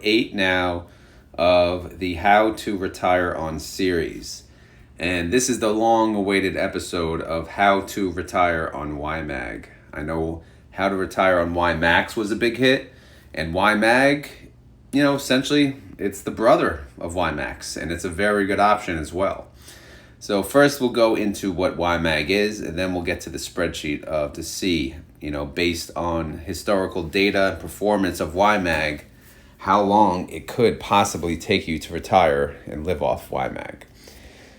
8 now of the How to Retire On series. And this is the long-awaited episode of How to Retire on YMAG. I know How to Retire on YMAX was a big hit, and YMAG, essentially it's the brother of YMAX, and it's a very good option as well. So first we'll go into what YMAG is, and then we'll get to the spreadsheet to see, based on historical data and performance of YMAG, how long it could possibly take you to retire and live off YMAG.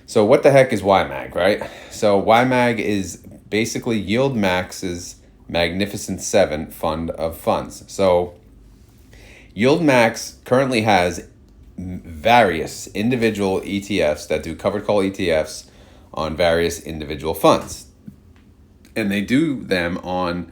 So what the heck is YMAG, right? So YMAG is basically YieldMax's Magnificent Seven fund of funds. So YieldMax currently has various individual ETFs that do covered call ETFs on various individual funds. And they do them on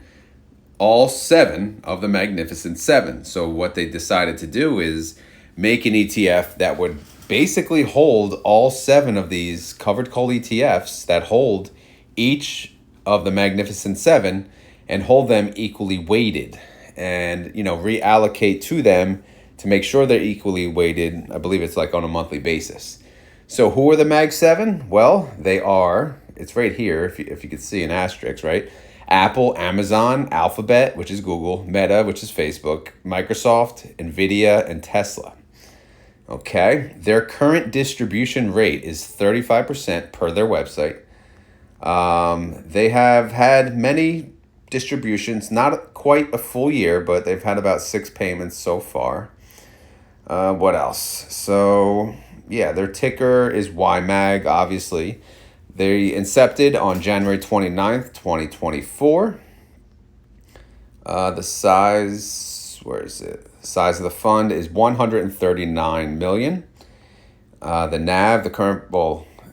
all 7 of the Magnificent Seven. So what they decided to do is make an ETF that would basically hold all 7 of these covered call ETFs that hold each of the Magnificent Seven and hold them equally weighted and, reallocate to them to make sure they're equally weighted. I believe it's like on a monthly basis. So who are the Mag 7? Well, they are, it's right here, if you could see an asterisk, right? Apple, Amazon, Alphabet, which is Google, Meta, which is Facebook, Microsoft, Nvidia, and Tesla. Okay, their current distribution rate is 35% per their website. They have had many distributions, not quite a full year, but they've had about 6 payments so far. What else? So, yeah, their ticker is YMAG, obviously. They incepted on January 29th, 2024. The size, where is it? The size of the fund is 139 million. The NAV,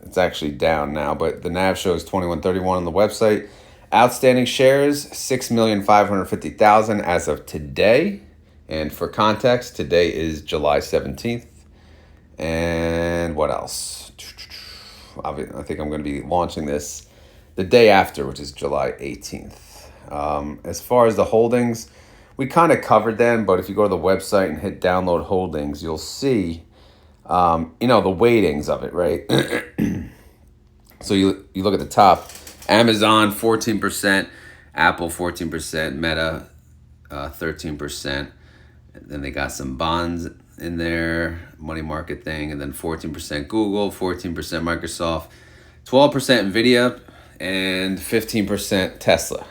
it's actually down now, but the NAV shows 2131 on the website. Outstanding shares, 6,550,000 as of today. And for context, today is July 17th. And what else? I think I'm going to be launching this the day after, which is July 18th. As far as the holdings, we kind of covered them, but if you go to the website and hit download holdings, you'll see, the weightings of it, right? So you look at the top, Amazon 14%, Apple 14%, Meta 13%. Then they got some bonds in there, money market thing, and then 14% Google, 14% Microsoft, 12% Nvidia, and 15% Tesla.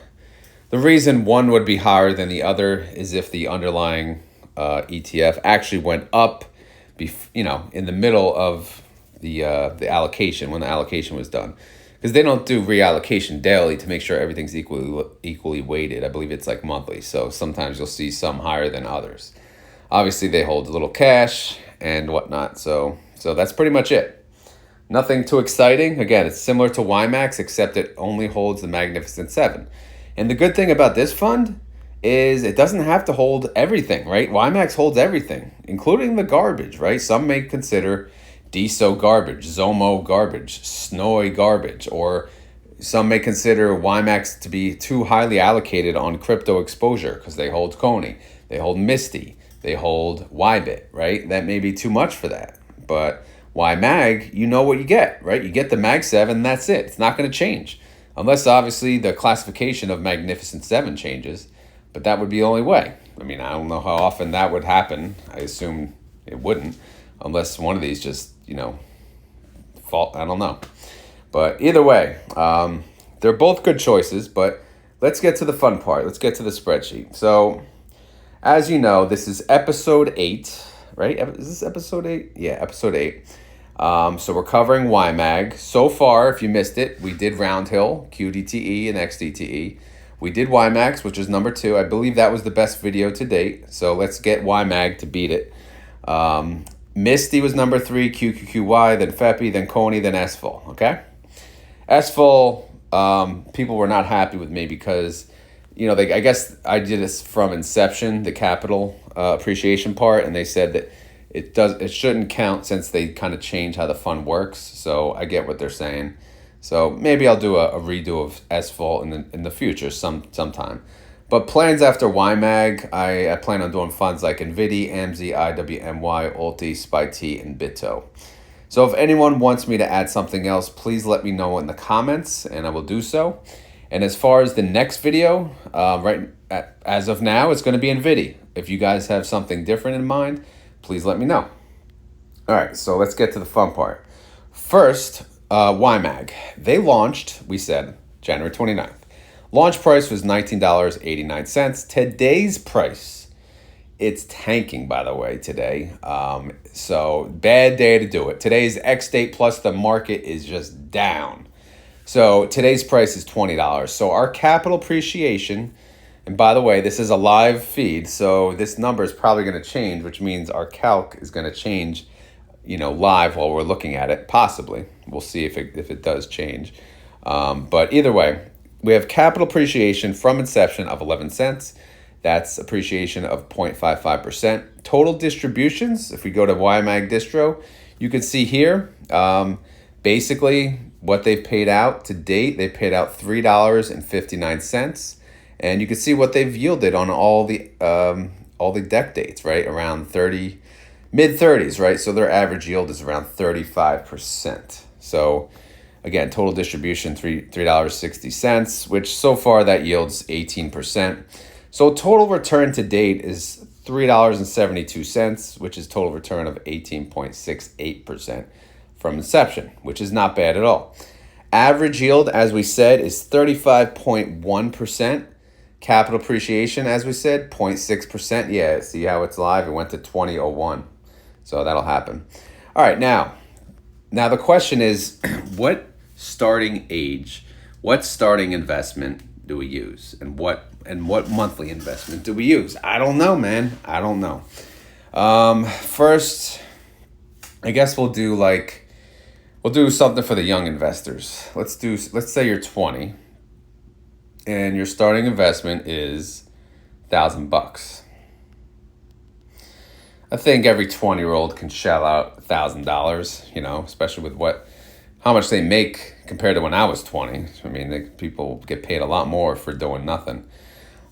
The reason one would be higher than the other is if the underlying ETF actually went up, in the middle of the allocation, when the allocation was done. Because they don't do reallocation daily to make sure everything's equally weighted. I believe it's like monthly. So sometimes you'll see some higher than others. Obviously, they hold a little cash and whatnot. So that's pretty much it. Nothing too exciting. Again, it's similar to YMAX, except it only holds the Magnificent Seven. And the good thing about this fund is it doesn't have to hold everything, right? YMAX holds everything, including the garbage, right? Some may consider DSO garbage, Zomo garbage, Snowy garbage, or some may consider YMAX to be too highly allocated on crypto exposure because they hold Coney, they hold Misty, they hold Ybit, right? That may be too much for that. But YMAG, you know what you get, right? You get the Mag 7, and that's it. It's not going to change. Unless, obviously, the classification of Magnificent 7 changes. But that would be the only way. I mean, I don't know how often that would happen. I assume it wouldn't. Unless one of these just, fault. I don't know. But either way, they're both good choices. But let's get to the fun part. Let's get to the spreadsheet. So, as you know, this is episode 8, right? Is this episode 8? Yeah, episode 8. So we're covering YMAG. So far, if you missed it, we did Roundhill, QDTE, and XDTE. We did YMAX, which is number 2. I believe that was the best video to date. So let's get YMAG to beat it. Misty was number 3, QQQY, then FEPI, then Coney, then SFOL, okay? SFOL, people were not happy with me because, I guess I did this from inception, the capital appreciation part, and they said that it shouldn't count since they kind of change how the fund works. So I get what they're saying. So maybe I'll do a redo of SFOL in the future sometime. But plans after YMAG, I plan on doing funds like NVIDIA, AMZ, IWMY, Ulti, SpyT, and Bitto. So if anyone wants me to add something else, please let me know in the comments, and I will do so. And as far as the next video, as of now, it's going to be NVIDIA. If you guys have something different in mind, please let me know. All right, so let's get to the fun part. First, YMAG. They launched, we said, January 29th. Launch price was $19.89. Today's price, it's tanking, by the way, today. So bad day to do it. Today's X date plus the market is just down. So today's price is $20. So our capital appreciation, and by the way, this is a live feed, so this number is probably going to change, which means our calc is going to change, live while we're looking at it, possibly. We'll see if it does change. But either way, we have capital appreciation from inception of 11 cents. That's appreciation of 0.55%. Total distributions, if we go to YMAG distro, you can see here, basically what they've paid out to date. They paid out $3.59. And you can see what they've yielded on all the deck dates, right? Around mid-30s, right? So their average yield is around 35%. So again, total distribution, $3.60, which so far that yields 18%. So total return to date is $3.72, which is total return of 18.68% from inception, which is not bad at all. Average yield, as we said, is 35.1%. Capital appreciation, as we said, 0.6%. Yeah, see how it's live? It went to 2001. So that'll happen. All right, now the question is, what starting age, what starting investment do we use, and what monthly investment do we use? I don't know, man. I don't know. First, I guess we'll do something for the young investors. Let's say you're 20, and your starting investment is $1,000. I think every 20-year-old can shell out $1,000, especially with how much they make compared to when I was 20. I mean, people get paid a lot more for doing nothing.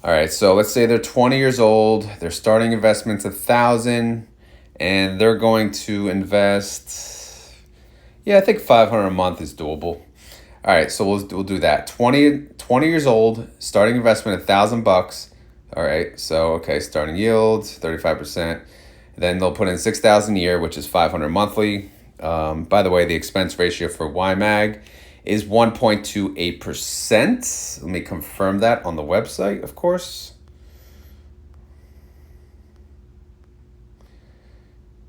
All right, so let's say they're 20 years old, their starting investment's $1,000, and they're going to invest, I think $500 a month is doable. All right, so we'll do that. 20 years old, starting investment $1,000. All right, so starting yield 35%. Then they'll put in $6,000 a year, which is $500 monthly. By the way, the expense ratio for YMAG is 1.28%. Let me confirm that on the website, of course.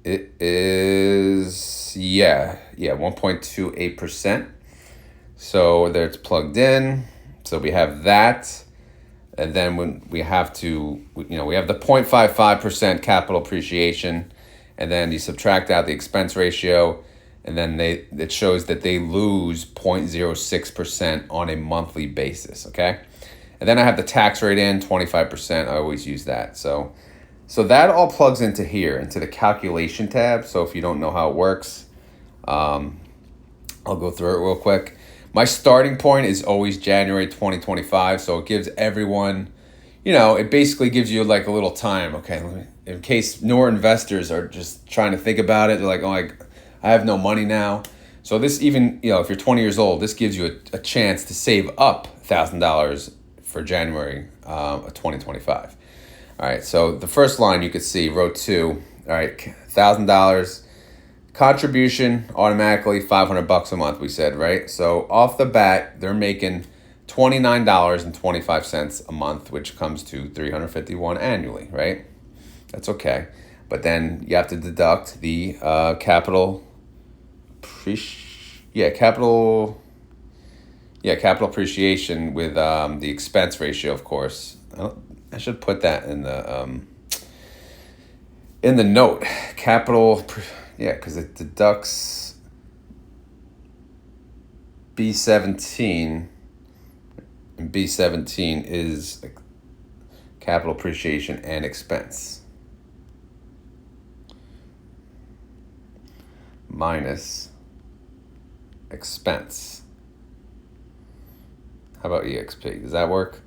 It is 1.28%. So there it's plugged in. So we have that. And then when we have the 0.55% capital appreciation, and then you subtract out the expense ratio, and then it shows that they lose 0.06% on a monthly basis, okay? And then I have the tax rate in, 25%. I always use that. So that all plugs into here, into the calculation tab. So if you don't know how it works, I'll go through it real quick. My starting point is always January 2025, so it gives everyone, it basically gives you like a little time, okay, in case newer investors are just trying to think about it. They're like, I have no money now. So this even, if you're 20 years old, this gives you a chance to save up $1,000 for January of 2025. All right, so the first line you could see, row 2, all right, $1,000. Contribution automatically $500 a month, we said, right? So off the bat, they're making $29.25 a month, which comes to $351 annually, right? That's okay. But then you have to deduct the capital appreciation with the expense ratio, of course. I should put that in the note. Because it deducts B17, and B17 is capital appreciation and expense minus expense. How about EXP? Does that work?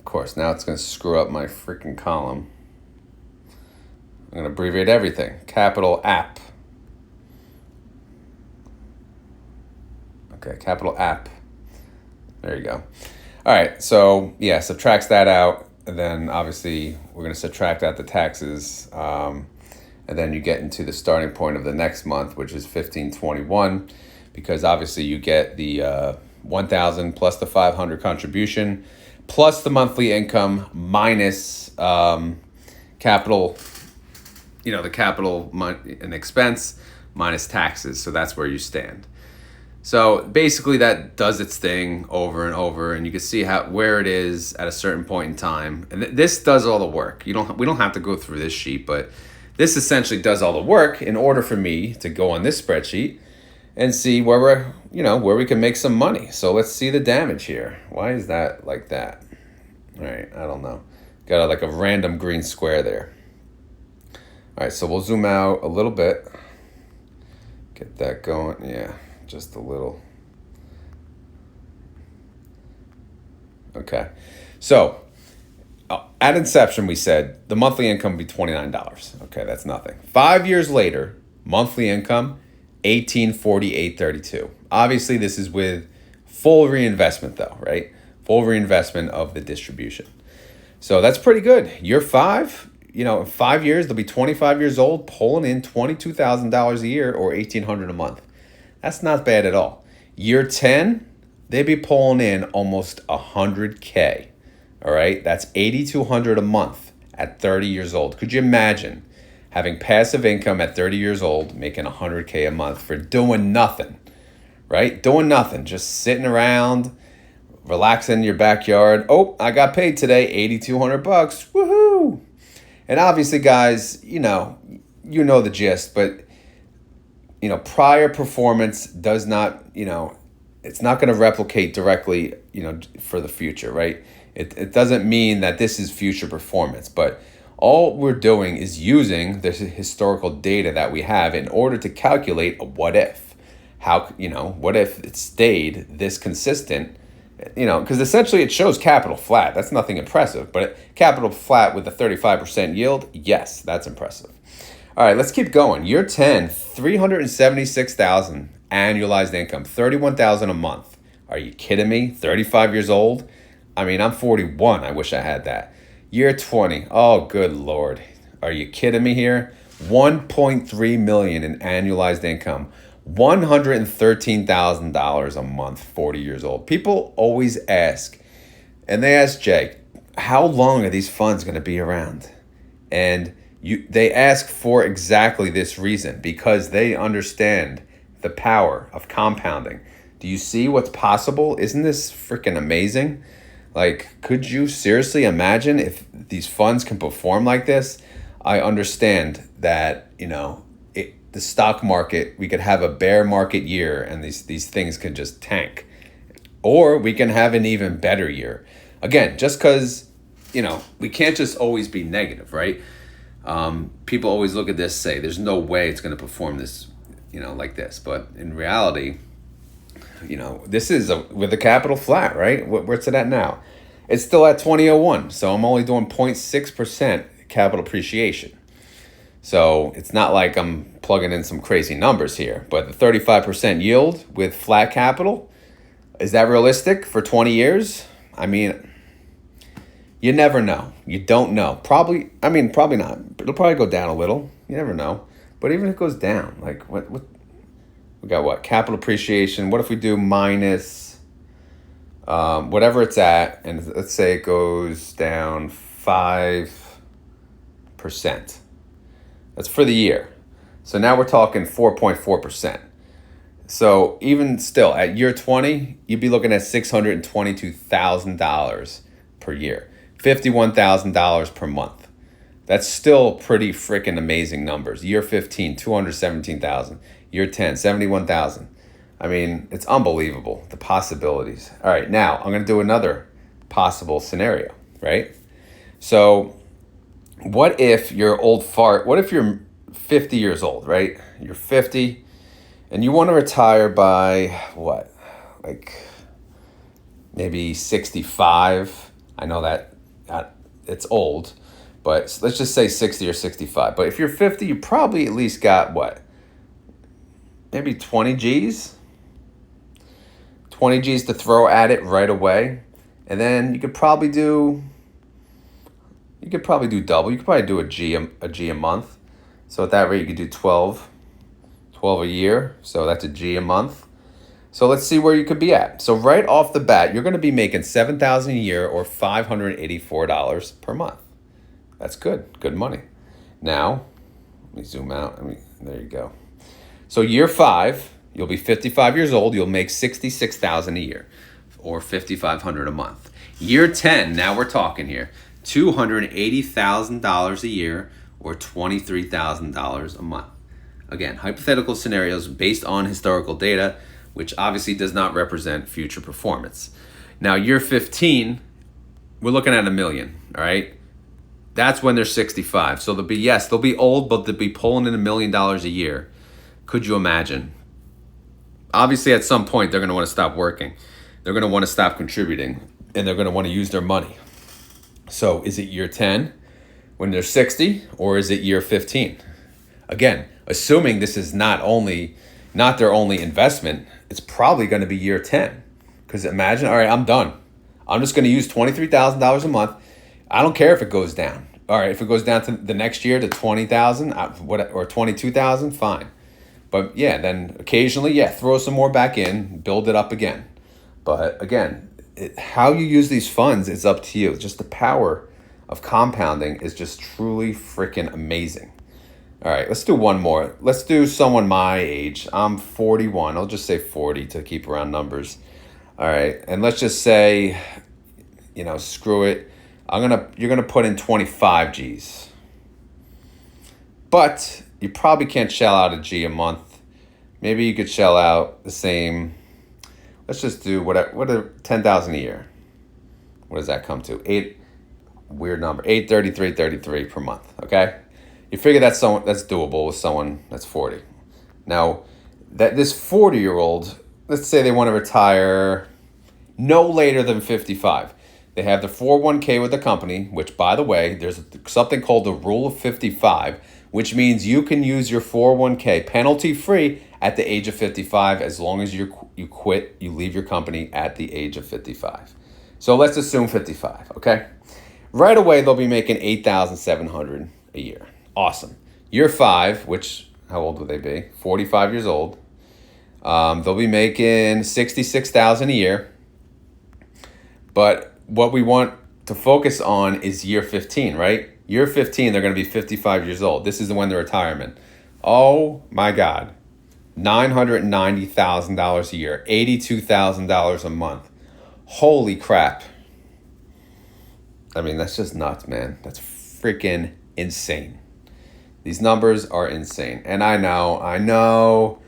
course, now it's going to screw up my freaking column. I'm going to abbreviate everything. Capital app. Okay, capital app. There you go. All right, so yeah, subtracts that out. And then obviously we're going to subtract out the taxes. And then you get into the starting point of the next month, which is 1521, because obviously you get the 1,000 plus the 500 contribution, plus the monthly income minus capital, the capital and expense minus taxes. So that's where you stand. So basically that does its thing over and over, and you can see where it is at a certain point in time. And this does all the work. We don't have to go through this sheet, but this essentially does all the work in order for me to go on this spreadsheet and see where where we can make some money. So let's see the damage here. Why is that like that? All right, I don't know. Got like a random green square there. All right, so we'll zoom out a little bit. Get that going. Yeah, just a little. Okay, so at inception, we said the monthly income would be $29. Okay, that's nothing. 5 years later, monthly income, $1848.32. Obviously, this is with full reinvestment, though, right? Full reinvestment of the distribution. So that's pretty good. Year 5, in 5 years, they'll be 25 years old, pulling in $22,000 a year or $1,800 a month. That's not bad at all. Year 10, they'd be pulling in almost $100K. All right, that's $8,200 a month at 30 years old. Could you imagine having passive income at 30 years old, making $100K a month for doing nothing, right? Doing nothing, just sitting around, relaxing in your backyard. Oh, I got paid today, $8,200, woohoo! And obviously, guys, you know the gist, but prior performance does not, it's not going to replicate directly, for the future, right? It doesn't mean that this is future performance, but all we're doing is using the historical data that we have in order to calculate a what if. What if it stayed this consistent? Because essentially it shows capital flat. That's nothing impressive, but capital flat with a 35% yield, yes, that's impressive. All right, let's keep going. Year 10, $376,000 annualized income, $31,000 a month. Are you kidding me? 35 years old? I mean, I'm 41. I wish I had that. Year 20. Oh, good Lord. Are you kidding me here? $1.3 million in annualized income. $113,000 a month, 40 years old. People always ask, and they ask Jay, how long are these funds going to be around? And they ask for exactly this reason, because they understand the power of compounding. Do you see what's possible? Isn't this freaking amazing? Like, could you seriously imagine if these funds can perform like this? I understand that, the stock market, we could have a bear market year and these things could just tank. Or we can have an even better year. Again, just because, we can't just always be negative, right? People always look at this, say, there's no way it's going to perform this, like this. But in reality, this is with the capital flat, right? Where's it at now? It's still at 2001. So I'm only doing 0.6% capital appreciation. So it's not like I'm plugging in some crazy numbers here, but the 35% yield with flat capital, is that realistic for 20 years? I mean, you never know. You don't know. Probably not. It'll probably go down a little. You never know. But even if it goes down, like what we got what? Capital appreciation. What if we do minus whatever it's at, and let's say it goes down 5%. That's for the year. So now we're talking 4.4%. So even still, at year 20, you'd be looking at $622,000 per year, $51,000 per month. That's still pretty freaking amazing numbers. Year 15, $217,000. Year 10, $71,000. I mean, it's unbelievable, the possibilities. All right, now I'm going to do another possible scenario, right? So what if you're old fart? What if you're 50 years old, right? You're 50 and you want to retire by what? Like maybe 65. I know that it's old, but let's just say 60 or 65. But if you're 50, you probably at least got what? Maybe 20 G's? 20 G's to throw at it right away. And then you could probably do double. You could probably do a G a month. So at that rate, you could do 12 a year. So that's a G a month. So let's see where you could be at. So right off the bat, you're going to be making $7,000 a year or $584 per month. That's good money. Now, let me zoom out. There you go. So year 5, you'll be 55 years old. You'll make $66,000 a year or $5,500 a month. Year 10, now we're talking here, $280,000 a year or $23,000 a month. Again, hypothetical scenarios based on historical data, which obviously does not represent future performance. Now, year 15, we're looking at $1 million, all right? That's when they're 65. So they'll be old, but they'll be pulling in $1 million a year. Could you imagine? Obviously, at some point, they're going to want to stop working. They're going to want to stop contributing, and they're going to want to use their money. So is it year 10 when they're 60, or is it year 15? Again, assuming this is not their only investment, it's probably going to be year 10. Because imagine, all right, I'm done. I'm just going to use $23,000 a month. I don't care if it goes down. All right, if it goes down to the next year to 20,000 or 22,000, fine. But yeah, then occasionally, throw some more back in, build it up again. But again, how you use these funds is up to you. Just the power of compounding is just truly freaking amazing. All right, let's do one more. Let's do someone my age. I'm 41. I'll just say 40 to keep around numbers. All right, and let's just say, screw it. You're gonna put in 25 G's. But you probably can't shell out a G a month. Maybe you could shell out the same. Let's just do what 10,000 a year. What does that come to? 833 per month. Okay. You figure that's doable with someone that's 40. Now, this 40-year-old, let's say they want to retire no later than 55. They have the 401k with the company, which, by the way, there's something called the Rule of 55, which means you can use your 401k penalty-free at the age of 55 as long as you leave your company at the age of 55. So let's assume 55, okay? Right away, they'll be making $8,700 a year. Awesome. Year 5, which, how old will they be? 45 years old. They'll be making $66,000 a year. But what we want to focus on is year 15, right? Year 15, they're going to be 55 years old. This is when the retirement. Oh my God. $990,000 a year, $82,000 a month. Holy crap. That's just nuts, man. That's freaking insane. These numbers are insane. And I know,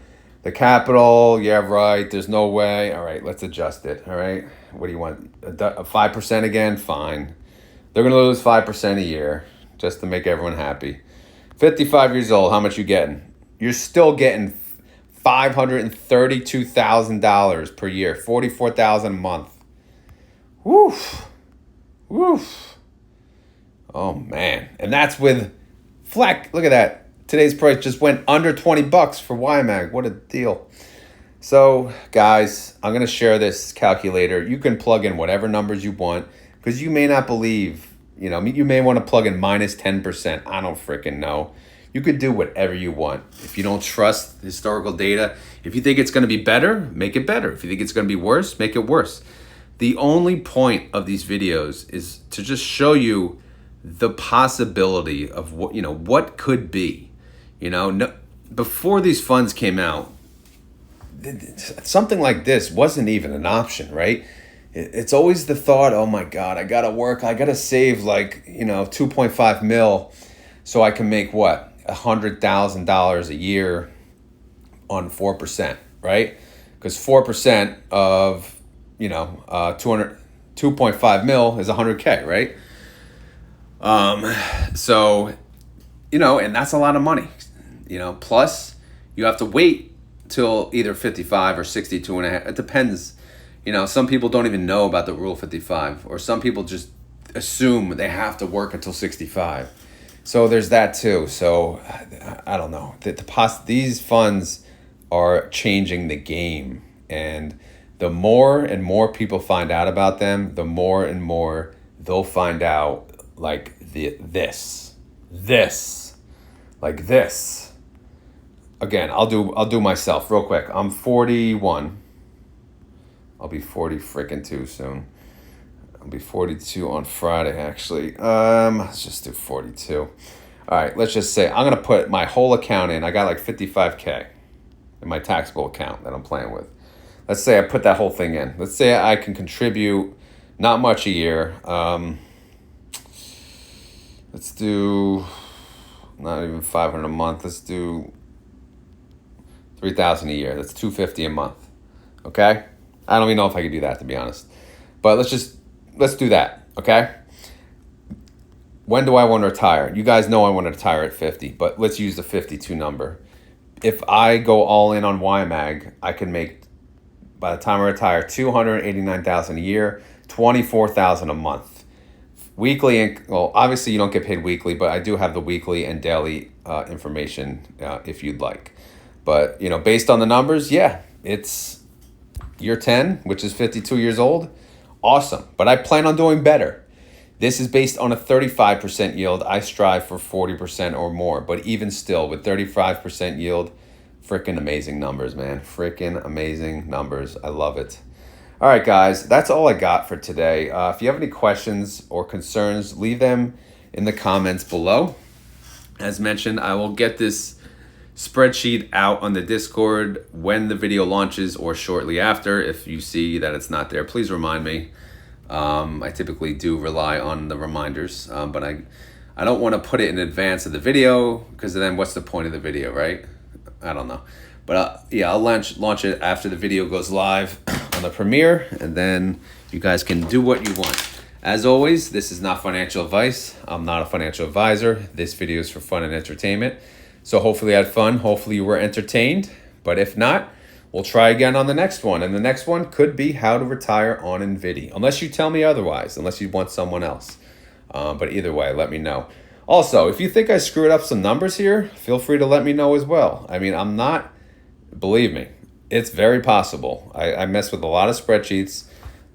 the capital, yeah, right, there's no way. All right, let's adjust it, all right? What do you want, a 5% again? Fine. They're going to lose 5% a year just to make everyone happy. 55 years old, how much you getting? You're still getting $532,000 per year, $44,000 a month. Woof. Oh, man. And that's with Fleck. Look at that. Today's price just went under $20 for YMAG. What a deal. So, guys, I'm going to share this calculator. You can plug in whatever numbers you want because you may not believe, you may want to plug in minus 10%. I don't freaking know. You could do whatever you want. If you don't trust historical data, if you think it's going to be better, make it better. If you think it's going to be worse, make it worse. The only point of these videos is to just show you the possibility of what could be. Before these funds came out, something like this wasn't even an option, right? It's always the thought, oh my God, I got to work. I got to save 2.5 mil so I can make what? $100,000 a year on 4%, right? Because 4% of 2.5 mil is 100K, right? So, and that's a lot of money, plus you have to wait till either 55 or 62 and a half. It depends. Some people don't even know about the Rule 55, or some people just assume they have to work until 65. So there's that too. So I don't know. These funds are changing the game, and the more and more people find out about them, the more and more they'll find out like this. Again, I'll do myself real quick. I'm 41. I'll be 40 freaking 2 soon. I'll be 42 on Friday, actually. Let's just do 42. All right, let's just say I'm going to put my whole account in. I got like 55K in my taxable account that I'm playing with. Let's say I put that whole thing in. Let's say I can contribute not much a year. Let's do not even 500 a month. Let's do 3,000 a year. That's 250 a month. Okay? I don't even know if I could do that, to be honest. But let's do that, okay? When do I want to retire? You guys know I want to retire at 50, but let's use the 52 number. If I go all in on YMAG, I can make, by the time I retire, $289,000 a year, $24,000 a month. Weekly, well, obviously you don't get paid weekly, but I do have the weekly and daily information if you'd like. But, based on the numbers, yeah, it's year 10, which is 52 years old. Awesome. But I plan on doing better. This is based on a 35% yield. I strive for 40% or more. But even still, with 35% yield, freaking amazing numbers, man. Freaking amazing numbers. I love it. All right, guys. That's all I got for today. If you have any questions or concerns, leave them in the comments below. As mentioned, I will get this spreadsheet out on the Discord when the video launches or shortly after. If you see that it's not there, please remind me. I typically do rely on the reminders, but I don't want to put it in advance of the video, because then what's the point of the video, right? I don't know. But yeah, I'll launch it after the video goes live on the premiere, and then you guys can do what you want. As always, this is not financial advice. I'm not a financial advisor. This video is for fun and entertainment. So hopefully you had fun. Hopefully you were entertained. But if not, we'll try again on the next one. And the next one could be how to retire on NVIDIA. Unless you tell me otherwise. Unless you want someone else. But either way, let me know. Also, if you think I screwed up some numbers here, feel free to let me know as well. I mean, I'm not... Believe me, it's very possible. I mess with a lot of spreadsheets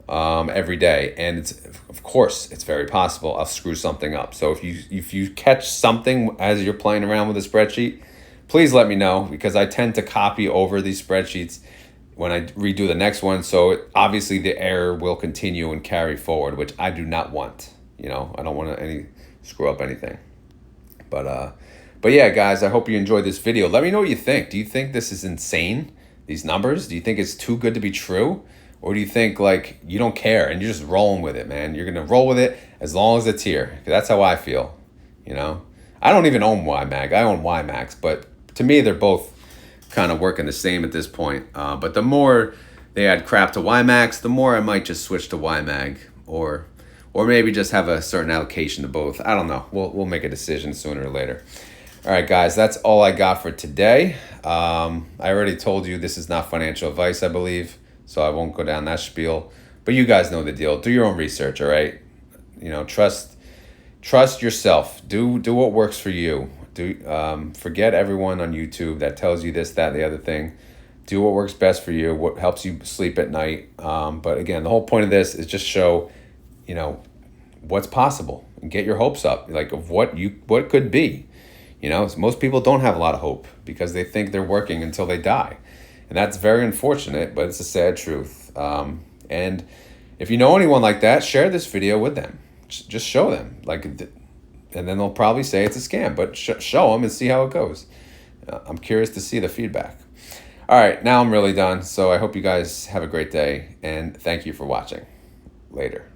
every day. And of course, it's very possible I'll screw something up. So if you catch something as you're playing around with a spreadsheet, please let me know, because I tend to copy over these spreadsheets when I redo the next one. So obviously the error will continue and carry forward, which I do not want. I don't want to screw up anything. But yeah, guys, I hope you enjoyed this video. Let me know what you think. Do you think this is insane, these numbers? Do you think it's too good to be true? Or do you think, like, you don't care and you're just rolling with it, man? You're going to roll with it as long as it's here. That's how I feel, I don't even own YMAG. I own YMAX. But to me, they're both kind of working the same at this point. But the more they add crap to YMAX, the more I might just switch to YMAG. Or maybe just have a certain allocation to both. I don't know. We'll make a decision sooner or later. All right, guys, that's all I got for today. I already told you this is not financial advice, I believe. So I won't go down that spiel. But you guys know the deal. Do your own research, all right? Trust yourself. Do what works for you. Forget everyone on YouTube that tells you this, that, and the other thing. Do what works best for you, what helps you sleep at night. But again, the whole point of this is just show, what's possible and get your hopes up, like of what could be. Most people don't have a lot of hope because they think they're working until they die. And that's very unfortunate, but it's a sad truth. And if you know anyone like that, share this video with them. Just show them. And then they'll probably say it's a scam, but show them and see how it goes. I'm curious to see the feedback. All right, now I'm really done. So I hope you guys have a great day, and thank you for watching. Later.